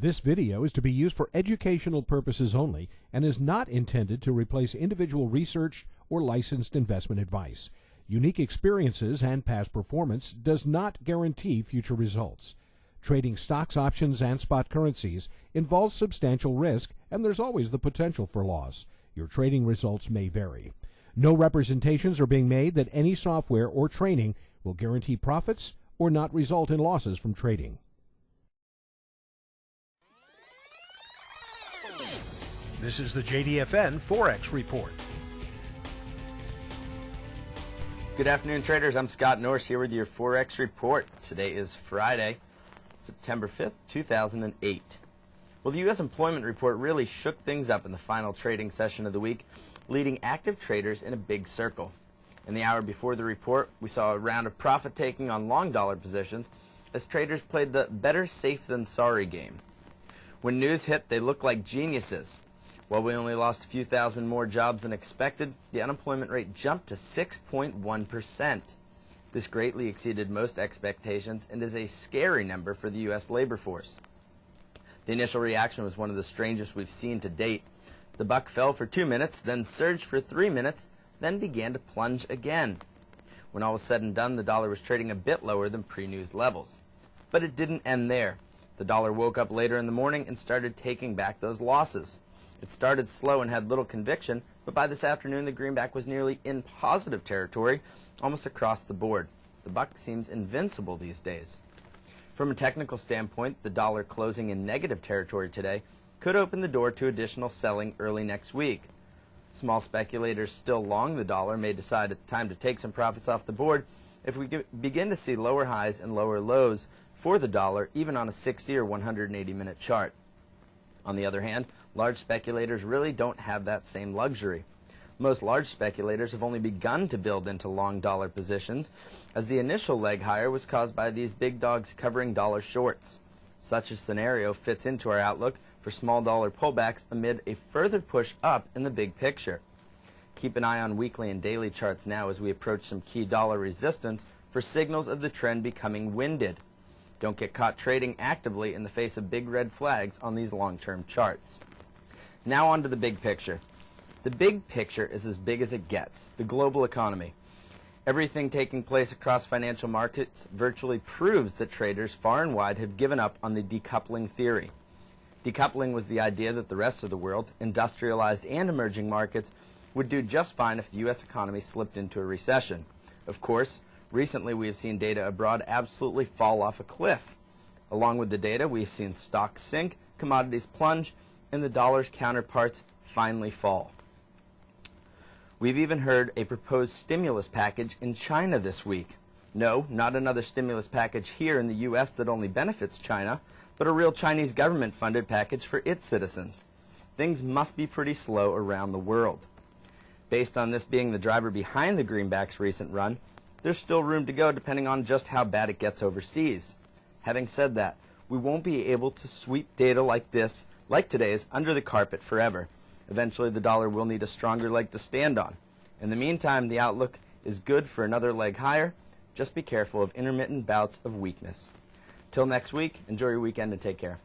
This video is to be used for educational purposes only and is not intended to replace individual research or licensed investment advice. Unique experiences and past performance does not guarantee future results. Trading stocks, options, and spot currencies involves substantial risk, and there's always the potential for loss. Your trading results may vary. No representations are being made that any software or training will guarantee profits or not result in losses from trading. This is the JDfn FOREX Report. Good afternoon, traders. I'm Scott Norris here with your FOREX Report. Today is Friday, September 5th, 2008. Well, the U.S. employment report really shook things up in the final trading session of the week, leading active traders in a big circle. In the hour before the report, we saw a round of profit-taking on long dollar positions as traders played the better safe than sorry game. When news hit, they looked like geniuses. While we only lost a few thousand more jobs than expected, the unemployment rate jumped to 6.1%. This greatly exceeded most expectations and is a scary number for the U.S. labor force. The initial reaction was one of the strangest we've seen to date. The buck fell for 2 minutes, then surged for 3 minutes, then began to plunge again. When all was said and done, the dollar was trading a bit lower than pre-news levels. But it didn't end there. The dollar woke up later in the morning and started taking back those losses. It started slow and had little conviction, but by this afternoon the greenback was nearly in positive territory, almost across the board. The buck seems invincible these days. From a technical standpoint, the dollar closing in negative territory today could open the door to additional selling early next week. Small speculators still long the dollar may decide it's time to take some profits off the board if we begin to see lower highs and lower lows for the dollar, even on a 60 or 180-minute chart. On the other hand, large speculators really don't have that same luxury. Most large speculators have only begun to build into long dollar positions, as the initial leg higher was caused by these big dogs covering dollar shorts. Such a scenario fits into our outlook for small dollar pullbacks amid a further push up in the big picture. Keep an eye on weekly and daily charts now as we approach some key dollar resistance for signals of the trend becoming winded. Don't get caught trading actively in the face of big red flags on these long-term charts. Now on to the big picture. The big picture is as big as it gets, the global economy. Everything taking place across financial markets virtually proves that traders far and wide have given up on the decoupling theory. Decoupling was the idea that the rest of the world, industrialized and emerging markets, would do just fine if the U.S. economy slipped into a recession. Of course, recently we have seen data abroad absolutely fall off a cliff. Along with the data, we've seen stocks sink, commodities plunge, and the dollar's counterparts finally fall. We've even heard a proposed stimulus package in China this week. No, not another stimulus package here in the U.S. that only benefits China, but a real Chinese government-funded package for its citizens. Things must be pretty slow around the world. Based on this being the driver behind the greenback's recent run, there's still room to go depending on just how bad it gets overseas. Having said that, we won't be able to sweep data like this, like today's, under the carpet forever. Eventually the dollar will need a stronger leg to stand on. In the meantime, the outlook is good for another leg higher. Just be careful of intermittent bouts of weakness. Till next week, enjoy your weekend and take care.